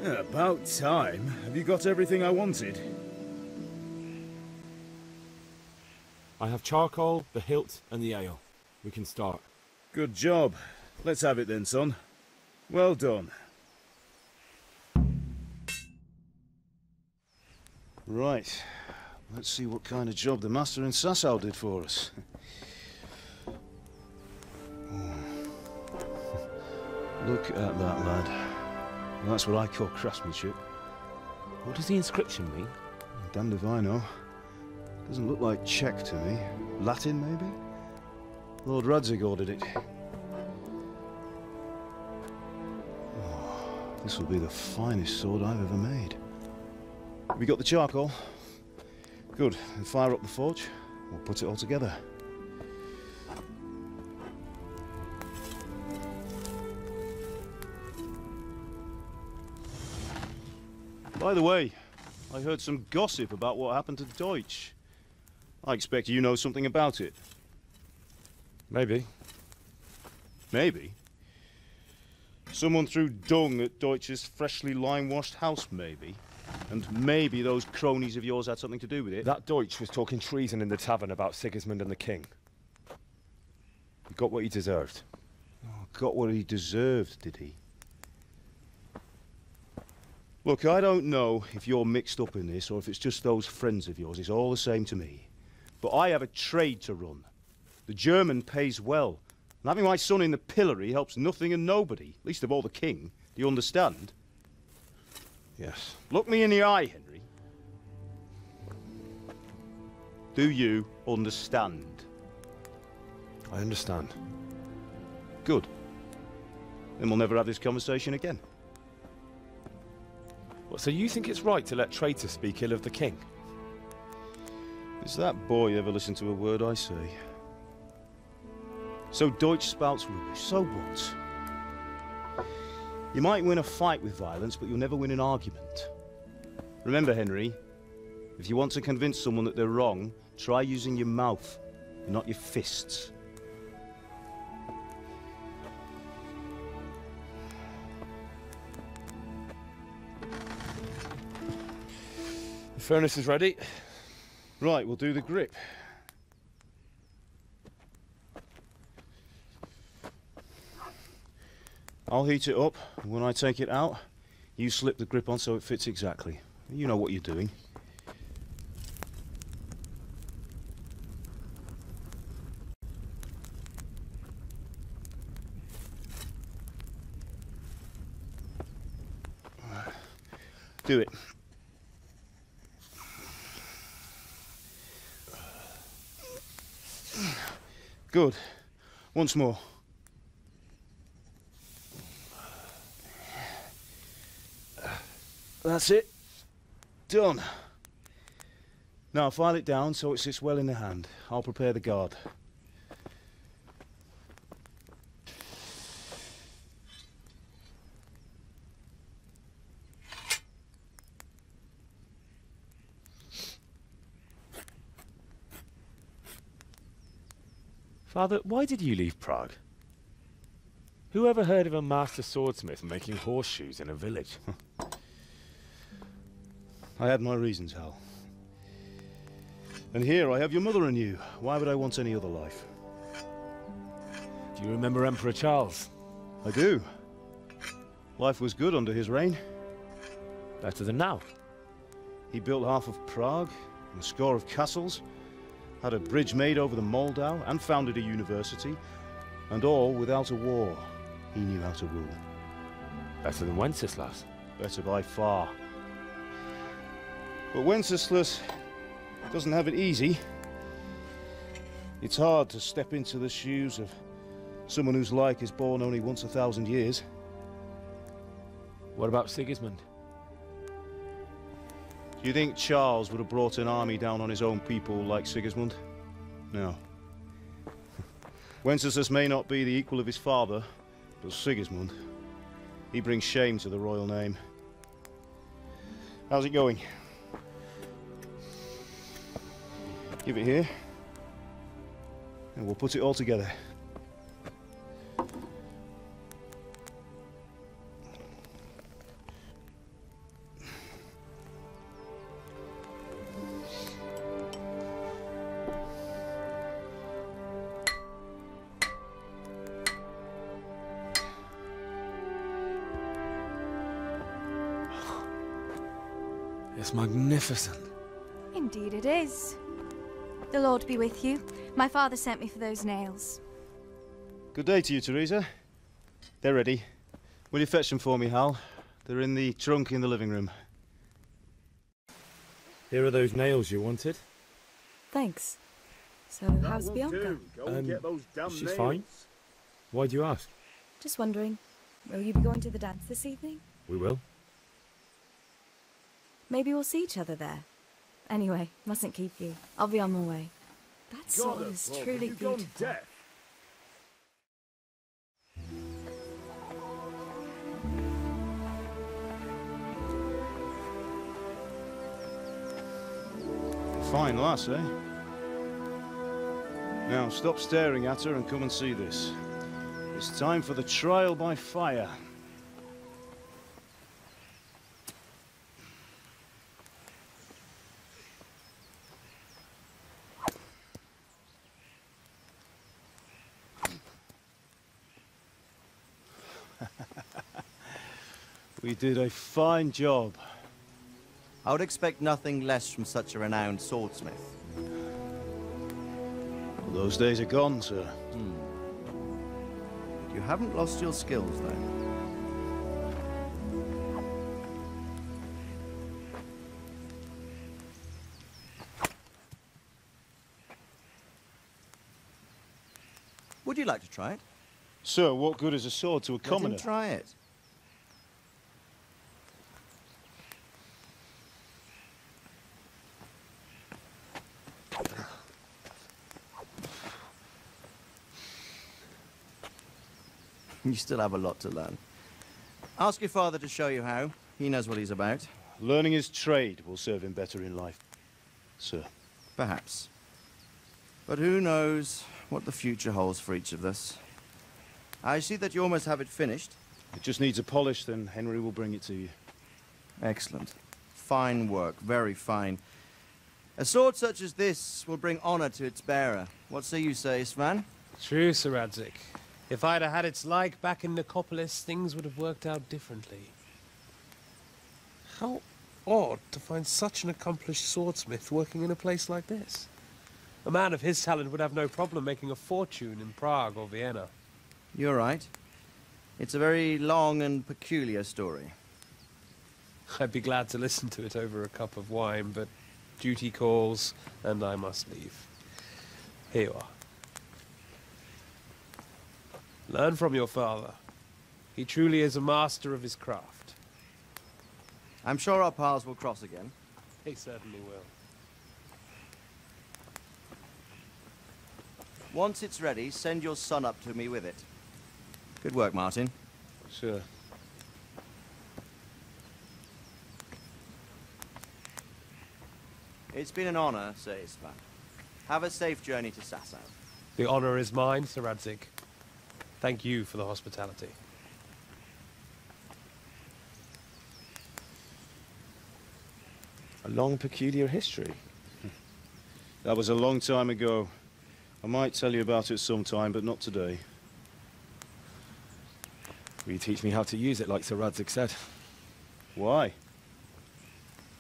About time. Have you got everything I wanted? I have charcoal, the hilt, and the ale. We can start. Good job. Let's have it then, son. Well done. Right. Let's see what kind of job the master in Sasau did for us. Look at that, lad. Well, that's what I call craftsmanship. What does the inscription mean? Damned if I know. Doesn't look like Czech to me. Latin, maybe? Lord Radzig ordered it. Oh, this will be the finest sword I've ever made. We got the charcoal? Good. Then fire up the forge. We'll put it all together. By the way, I heard some gossip about what happened to Deutsch. I expect you know something about it. Maybe. Maybe? Someone threw dung at Deutsch's freshly lime-washed house, maybe? And maybe those cronies of yours had something to do with it? That Deutsch was talking treason in the tavern about Sigismund and the king. He got what he deserved. Oh, got what he deserved, did he? Look, I don't know if you're mixed up in this or if it's just those friends of yours. It's all the same to me. But I have a trade to run. The German pays well. And having my son in the pillory helps nothing and nobody, least of all the king. Do you understand? Yes. Look me in the eye, Henry. Do you understand? I understand. Good. Then we'll never have this conversation again. What, so you think it's right to let traitors speak ill of the king? Does that boy ever listen to a word I say? So Deutsch spouts rubbish, so what? You might win a fight with violence, but you'll never win an argument. Remember, Henry, if you want to convince someone that they're wrong, try using your mouth, and not your fists. The furnace is ready. Right, we'll do the grip. I'll heat it up, and when I take it out, you slip the grip on so it fits exactly. You know what you're doing. Do it. Good. Once more. That's it. Done. Now file it down so it sits well in the hand. I'll prepare the guard. Father, why did you leave Prague? Who ever heard of a master swordsmith making horseshoes in a village? I had my reasons, Hal. And here I have your mother and you. Why would I want any other life? Do you remember Emperor Charles? I do. Life was good under his reign. Better than now. He built half of Prague, and a score of castles, had a bridge made over the Moldau, and founded a university, and all without a war. He knew how to rule. Better than Wenceslas. Better by far. But Wenceslas doesn't have it easy. It's hard to step into the shoes of someone whose like is born only once 1,000 years. What about Sigismund? Do you think Charles would have brought an army down on his own people like Sigismund? No. Wenceslas may not be the equal of his father, but Sigismund, he brings shame to the royal name. How's it going? Give it here, and we'll put it all together. It's magnificent. Indeed it is. The Lord be with you. My father sent me for those nails. Good day to you, Teresa. They're ready. Will you fetch them for me, Hal? They're in the trunk in the living room. Here are those nails you wanted. Thanks. So, how's Bianca? Go and get those damn She's nails. fine. Why do you ask? Just wondering, will you be going to the dance this evening? We will. Maybe we'll see each other there. Anyway, mustn't keep you. I'll be on my way. That sword is truly beautiful. Fine lass, eh? Now, stop staring at her and come and see this. It's time for the trial by fire. We did a fine job. I would expect nothing less from such a renowned swordsmith. Well, those days are gone, sir. You haven't lost your skills, though. Would you like to try it? Sir, what good is a sword to a Let him commoner? try it. You still have a lot to learn. Ask your father to show you how. He knows what he's about. Learning his trade will serve him better in life, sir. Perhaps. But who knows what the future holds for each of us. I see that you almost have it finished. It just needs a polish, then Henry will bring it to you. Excellent. Fine work, very fine. A sword such as this will bring honor to its bearer. What say you, Svan? True, Sir Radzig. If I'd have had its like back in Nicopolis, things would have worked out differently. How odd to find such an accomplished swordsmith working in a place like this. A man of his talent would have no problem making a fortune in Prague or Vienna. You're right. It's a very long and peculiar story. I'd be glad to listen to it over a cup of wine, but duty calls, and I must leave. Here you are. Learn from your father. He truly is a master of his craft. I'm sure our paths will cross again. He certainly will. Once it's ready, send your son up to me with it. Good work, Martin. Sir. It's been an honor, Sir Isvan. Have a safe journey to Sasau. The honor is mine, Sir Radzig. Thank you for the hospitality. A long, peculiar history. That was a long time ago. I might tell you about it sometime, but not today. Will you teach me how to use it, like Sir Radzig said? Why?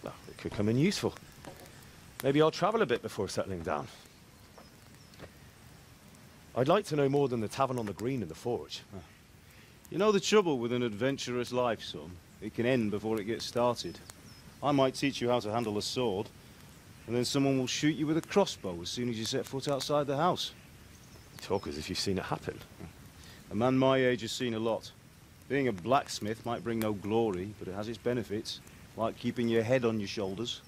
Well, it could come in useful. Maybe I'll travel a bit before settling down. I'd like to know more than the tavern on the green and the forge. You know the trouble with an adventurous life, son? It can end before it gets started. I might teach you how to handle a sword, and then someone will shoot you with a crossbow as soon as you set foot outside the house. You talk as if you've seen it happen. A man my age has seen a lot. Being a blacksmith might bring no glory, but it has its benefits, like keeping your head on your shoulders.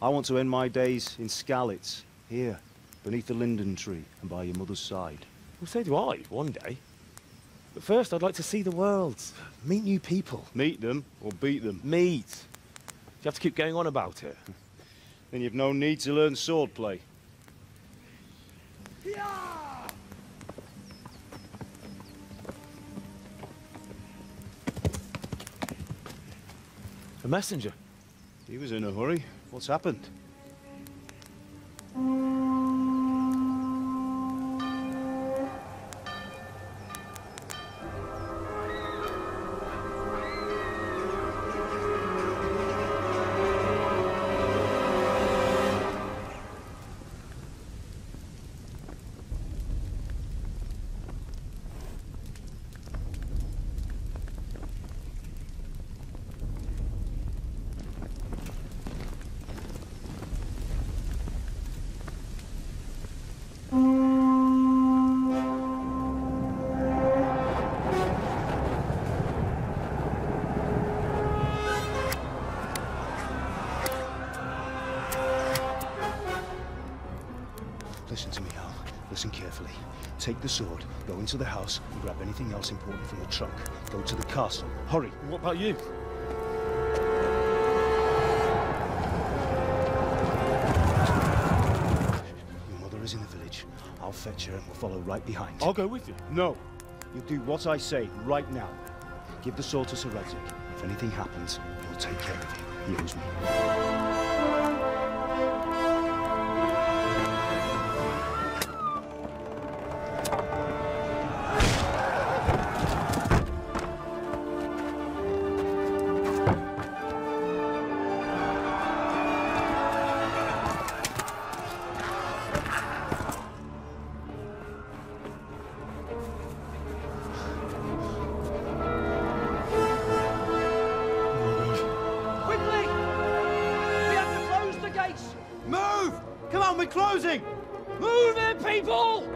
I want to end my days in Skalitz, here, beneath the linden tree and by your mother's side. Well, so do I, one day. But first, I'd like to see the world, meet new people. Meet them or beat them. Meet. You have to keep going on about it. Then you've no need to learn swordplay. A messenger. He was in a hurry. What's happened? take the sword, go into the house, and grab anything else important from the trunk. Go to the castle. Hurry. What about you? Your mother is in the village. I'll fetch her and we'll follow right behind. I'll go with you. No. You'll do what I say right now. Give the sword to Sir Isaac. If anything happens, he'll take care of you. He owes me. Closing! Move it, people!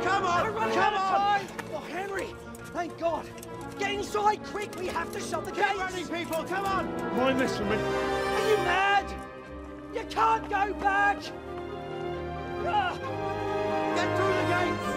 Come on! We're running out of time! Oh, Henry! Thank God! Get inside, quick! We have to shut the gates! Get running, people! Come on! Mind this for me. Are you mad? You can't go back! Get through the gates!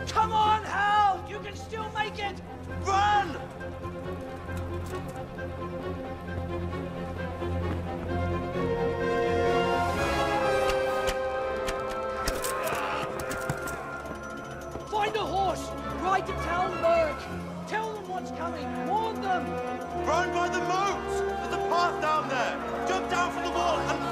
Come on, Hal! You can still make it! Run! Find a horse! Ride to town, Merc! Tell them what's coming! Warn them! Run by the moat! There's a path down there! Jump down from the wall and